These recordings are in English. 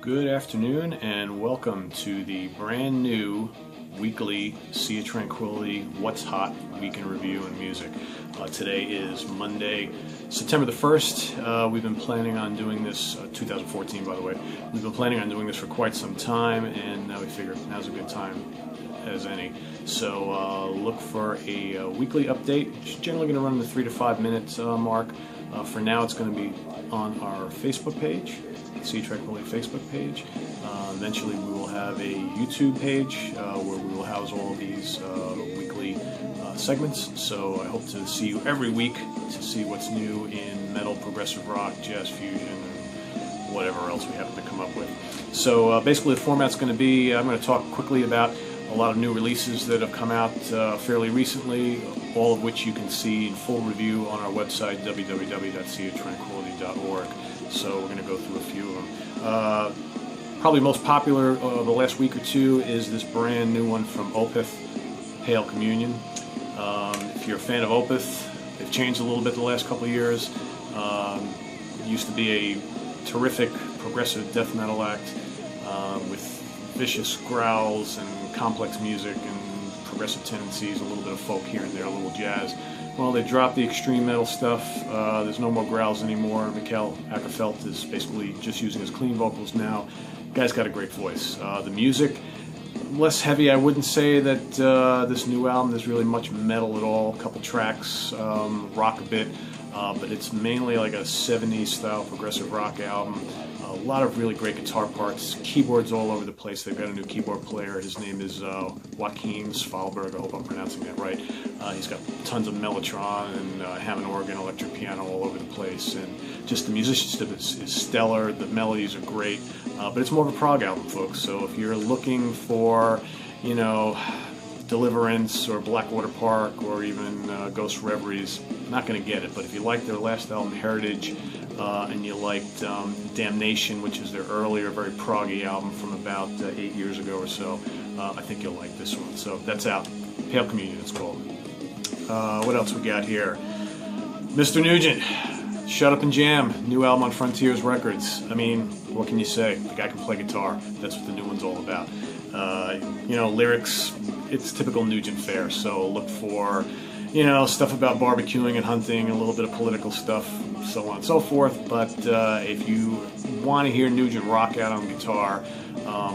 Good afternoon and welcome to the brand new weekly Sea of Tranquility What's Hot Week in Review and Music. Today is Monday, September the 1st. We've been planning on doing this, 2014 by the way. We've been planning on doing this for quite some time, and now we figure now's a good time as any. So look for a weekly update. It's generally going to run in the 3 to 5 minute mark. For now it's going to be on our Facebook page, Sea Tranquility Facebook page. Eventually we will have a YouTube page where we will house all of these weekly segments. So I hope to see you every week to see what's new in metal, progressive rock, jazz fusion, and whatever else we happen to come up with. So basically the format's going to be, I'm going to talk quickly about a lot of new releases that have come out fairly recently, all of which you can see in full review on our website, www.seatranquility.org. So we're going to go through a few of them. Probably most popular the last week or two is this brand new one from Opeth, Pale Communion. If you're a fan of Opeth, they've changed a little bit the last couple of years. It used to be a terrific progressive death metal act with vicious growls and complex music and progressive tendencies, a little bit of folk here and there, a little jazz. Well, they dropped the extreme metal stuff. There's no more growls anymore. Mikkel Ackerfeldt is basically just using his clean vocals now. Guy's got a great voice. The music, less heavy. I wouldn't say that this new album there's really much metal at all. A couple tracks, rock a bit, but it's mainly like a 70s style progressive rock album. A lot of really great guitar parts, keyboards all over the place. They've got a new keyboard player. His name is Joachim Svalberg. I hope I'm pronouncing that right. He's got tons of mellotron and Hammond organ, electric piano all over the place, and just the musicianship is stellar. The melodies are great, but it's more of a prog album, folks. So if you're looking for, you know, Deliverance or Blackwater Park or even Ghost Reveries, not going to get it. But if you like their last album, Heritage, and you liked Damnation, which is their earlier, very proggy album from about 8 years ago or so, I think you'll like this one. So that's out. Pale Communion, it's called. What else we got here? Mr. Nugent, Shut Up and Jam, new album on Frontiers Records. I mean, what can you say? The guy can play guitar. That's what the new one's all about. You know, lyrics, it's typical Nugent fare. So look for, you know, stuff about barbecuing and hunting, a little bit of political stuff, so on and so forth. But if you want to hear Nugent rock out on guitar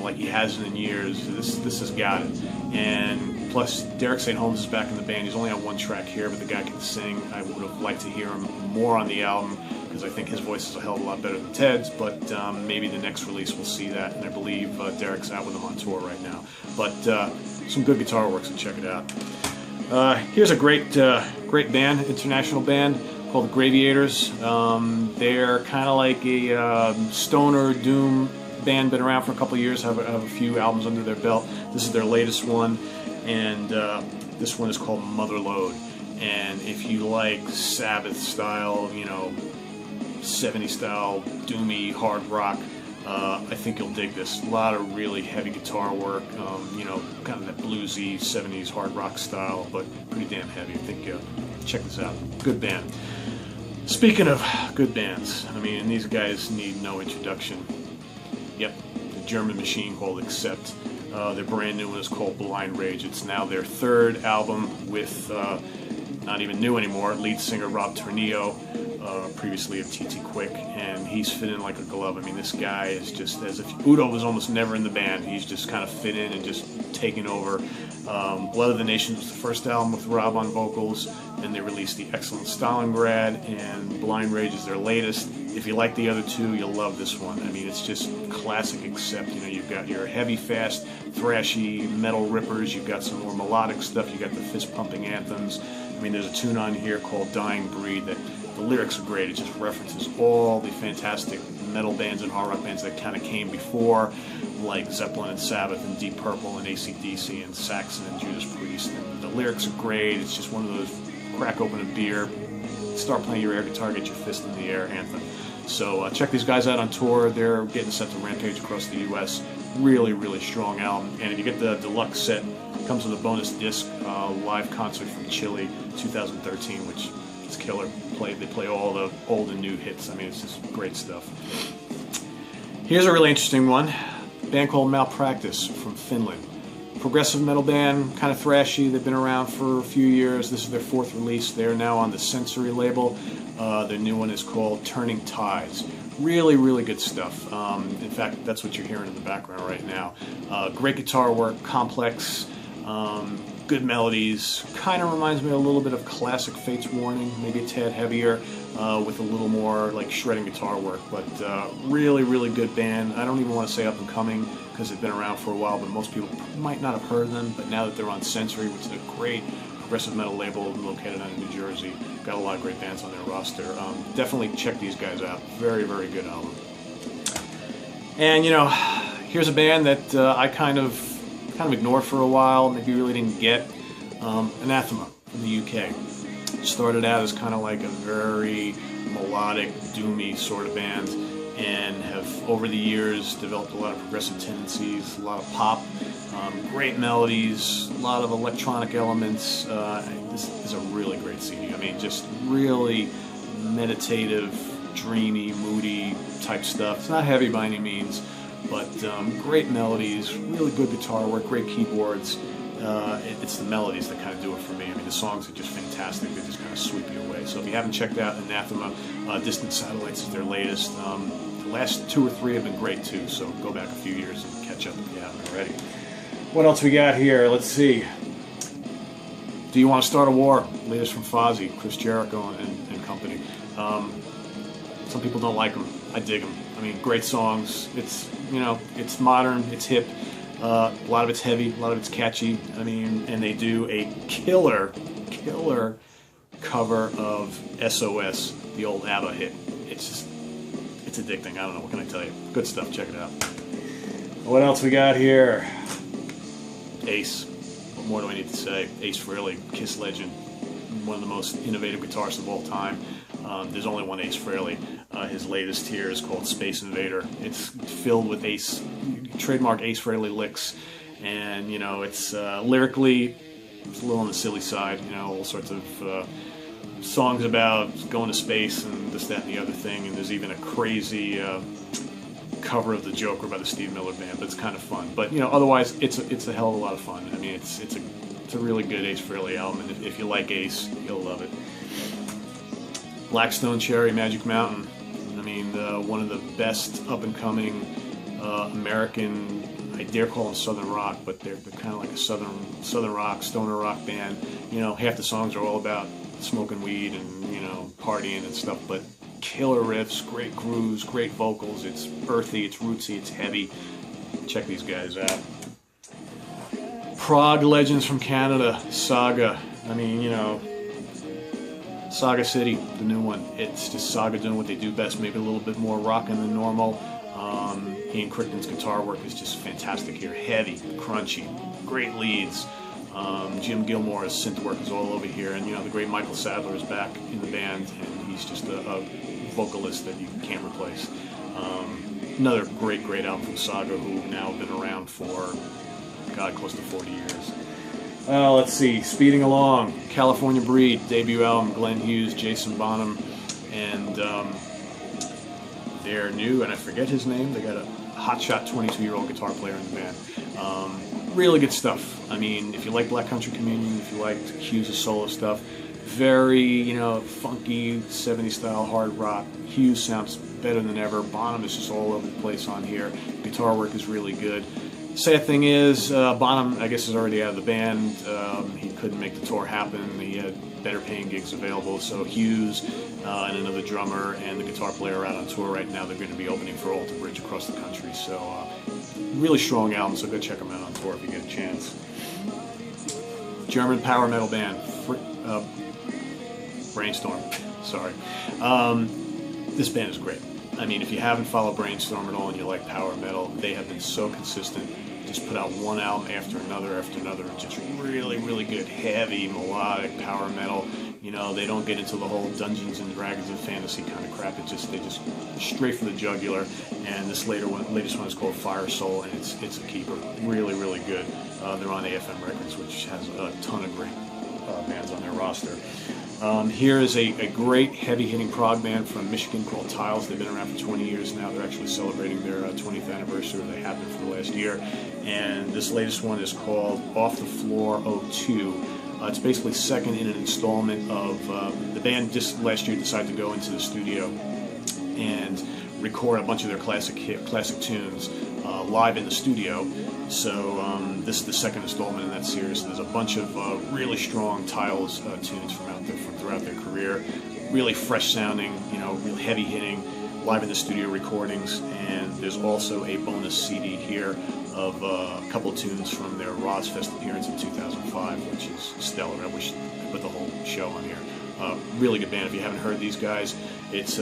like he hasn't in years, this has got it. And plus, Derek St. Holmes is back in the band. He's only on one track here, but the guy can sing. I would have liked to hear him more on the album because I think his voice is a hell of a lot better than Ted's, but maybe the next release we'll see that, and I believe Derek's out with him on tour right now. But some good guitar work, so check it out. Here's a great band, international band called the Graviators. They're kind of like a stoner doom band, been around for a couple of years, have a few albums under their belt. This is their latest one, and this one is called Motherload. And if you like Sabbath style, you know, 70s style doomy hard rock, I think you'll dig this. A lot of really heavy guitar work, you know, kind of that bluesy 70s hard rock style, but pretty damn heavy. I think check this out. Good band. Speaking of good bands, I mean, these guys need no introduction. Yep, the German machine called Accept. Their brand new one is called Blind Rage. It's now their third album with, not even new anymore, lead singer Rob Tornillo, previously of TT Quick, and he's fit in like a glove. I mean, this guy is just, as if Udo was almost never in the band. He's just kind of fit in and just taken over. Blood of the Nations was the first album with Rob on vocals, and they released the excellent Stalingrad, and Blind Rage is their latest. If you like the other two, you'll love this one. I mean, it's just classic Accept. You know, you've got your heavy, fast, thrashy metal rippers, you've got some more melodic stuff, you've got the fist-pumping anthems. I mean, there's a tune on here called Dying Breed that the lyrics are great. It just references all the fantastic metal bands and hard rock bands that kind of came before, like Zeppelin and Sabbath and Deep Purple and AC/DC and Saxon and Judas Priest. And the lyrics are great. It's just one of those crack open a beer, start playing your air guitar, get your fist in the air anthem. So check these guys out on tour. They're getting set to rampage across the U.S. Really, really strong album. And if you get the deluxe set, it comes with a bonus disc, live concert from Chile 2013, which is killer. They play all the old and new hits. I mean, it's just great stuff. Here's a really interesting one. A band called Malpractice from Finland. Progressive metal band, kind of thrashy. They've been around for a few years. This is their 4th release. They're now on the Sensory label. Their new one is called Turning Tides. Really, really good stuff. In fact, that's what you're hearing in the background right now. Great guitar work, complex, good melodies. Kind of reminds me a little bit of classic Fates Warning, maybe a tad heavier, with a little more like shredding guitar work. But really, really good band. I don't even want to say up and coming because they've been around for a while, but most people might not have heard of them. But now that they're on Sensory, which is a great progressive metal label located out in New Jersey, got a lot of great bands on their roster. Definitely check these guys out. Very, very good album. And you know, here's a band that I kind of ignored for a while, maybe really didn't get. Anathema from the UK. Started out as kind of like a very melodic, doomy sort of band, and have over the years developed a lot of progressive tendencies, a lot of pop, great melodies, a lot of electronic elements. This is a really great CD. I mean, just really meditative, dreamy, moody type stuff. It's not heavy by any means, but great melodies, really good guitar work, great keyboards. It's the melodies that kind of do it for me. I mean, the songs are just fantastic. They just kind of sweep you away. So if you haven't checked out Anathema, Distant Satellites is their latest. The last 2 or 3 have been great too, so go back a few years and catch up if you haven't already. What else we got here? Let's see. Do You Want to Start a War? Latest from Fozzy, Chris Jericho and company. Some people don't like them. I dig them. I mean, great songs. It's, you know, it's modern, it's hip. A lot of it's heavy, a lot of it's catchy. I mean, and they do a killer cover of SOS, the old ABBA hit. It's just, it's addicting. I don't know, what can I tell you? Good stuff, check it out. What else we got here? Ace. What more do I need to say? Ace Frehley, Kiss legend, one of the most innovative guitarists of all time. There's only one Ace Frehley. His latest here is called Space Invader. It's filled with Ace, trademark Ace Frehley licks, and you know, it's lyrically, it's a little on the silly side. You know, all sorts of songs about going to space and this, that, and the other thing. And there's even a crazy cover of The Joker by the Steve Miller Band. But it's kind of fun. But you know, otherwise, it's a hell of a lot of fun. I mean, it's a really good Ace Frehley album, and if you like Ace, you'll love it. Black Stone Cherry, Magic Mountain. I mean, one of the best up-and-coming American, I dare call them Southern rock, but they're kind of like a Southern rock, stoner rock band. You know, half the songs are all about smoking weed and, you know, partying and stuff, but killer riffs, great grooves, great vocals. It's earthy, it's rootsy, it's heavy. Check these guys out. Prog legends from Canada, Saga. I mean, you know, Saga City, the new one. It's just Saga doing what they do best, maybe a little bit more rockin' than normal. Ian Crichton's guitar work is just fantastic here. Heavy, crunchy, great leads. Jim Gilmore's synth work is all over here. And, you know, the great Michael Sadler is back in the band, and he's just a vocalist that you can't replace. Another great album from Saga, who now have been around for, God, close to 40 years. Let's see, Speeding Along, California Breed, debut album, Glenn Hughes, Jason Bonham, and they're new, and I forget his name, they got a hotshot 22-year-old guitar player in the band. Really good stuff. I mean, if you like Black Country Communion, if you like Hughes' solo stuff, very, you know, funky 70s style hard rock. Hughes sounds better than ever. Bonham is just all over the place on here. Guitar work is really good. Sad thing is, Bonham, I guess, is already out of the band. He couldn't make the tour happen. He had better paying gigs available. So Hughes and another drummer and the guitar player are out on tour right now. They're going to be opening for Alter Bridge across the country. So really strong album, so go check them out on tour if you get a chance. German power metal band, Brainstorm. Sorry. This band is great. I mean, if you haven't followed Brainstorm at all and you like power metal, they have been so consistent. Just put out one album after another, just really good, heavy, melodic power metal. You know, they don't get into the whole Dungeons and Dragons and fantasy kind of crap. They just straight for the jugular. And this latest one is called Fire Soul, and it's a keeper. Really good. They're on AFM Records, which has a ton of great bands on their roster. Here is a great heavy-hitting prog band from Michigan called Tiles. They've been around for 20 years now. They're actually celebrating their 20th anniversary. They have been for the last year. And this latest one is called Off the Floor 02. It's basically second in an installment of the band just last year decided to go into the studio and record a bunch of their classic tunes live in the studio. So this is the second installment in that series. There's a bunch of really strong Tiles tunes from throughout their career. Really fresh sounding, really heavy hitting, live in the studio recordings. And there's also a bonus CD here of a couple tunes from their Rozfest appearance in 2005, which is stellar. I wish I put the whole show on here. Really good band. If you haven't heard these guys, it's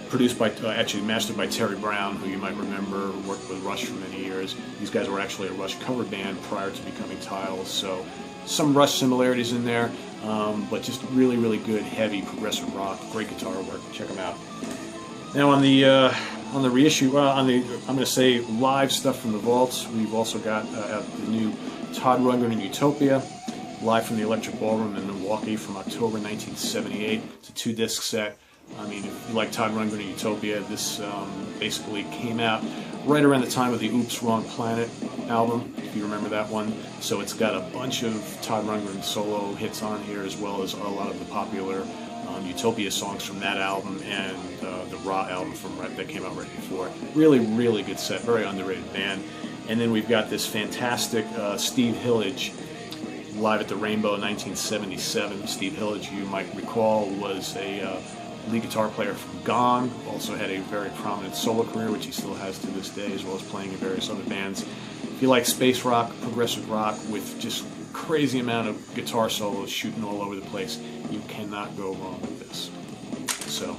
produced by, actually mastered by Terry Brown, who you might remember worked with Rush for many years. These guys were actually a Rush cover band prior to becoming Tiles, so some Rush similarities in there, but just really, really good, heavy, progressive rock, great guitar work. Check them out. Now on the reissue, I'm going to say live stuff from the vaults. We've also got the new Todd Rundgren and Utopia, live from the Electric Ballroom in Milwaukee from October 1978. It's a 2-disc set. I mean, if you like Todd Rundgren and Utopia, this basically came out right around the time of the Oops, Wrong Planet album, if you remember that one. So it's got a bunch of Todd Rundgren solo hits on here, as well as a lot of the popular Utopia songs from that album and the Raw album that came out right before. Really, really good set, very underrated band. And then we've got this fantastic Steve Hillage live at the Rainbow in 1977. Steve Hillage, you might recall, was a lead guitar player from Gone, also had a very prominent solo career, which he still has to this day, as well as playing in various other bands. If you like space rock, progressive rock, with just crazy amount of guitar solos shooting all over the place, you cannot go wrong with this. So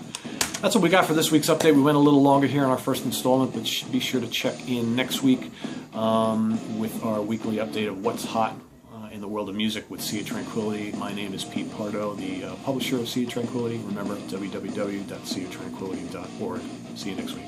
that's what we got for this week's update. We went a little longer here on our first installment, but be sure to check in next week with our weekly update of what's hot in the world of music with Sea of Tranquility. My name is Pete Pardo, the publisher of Sea of Tranquility. Remember, www.seaoftranquility.org. See you next week.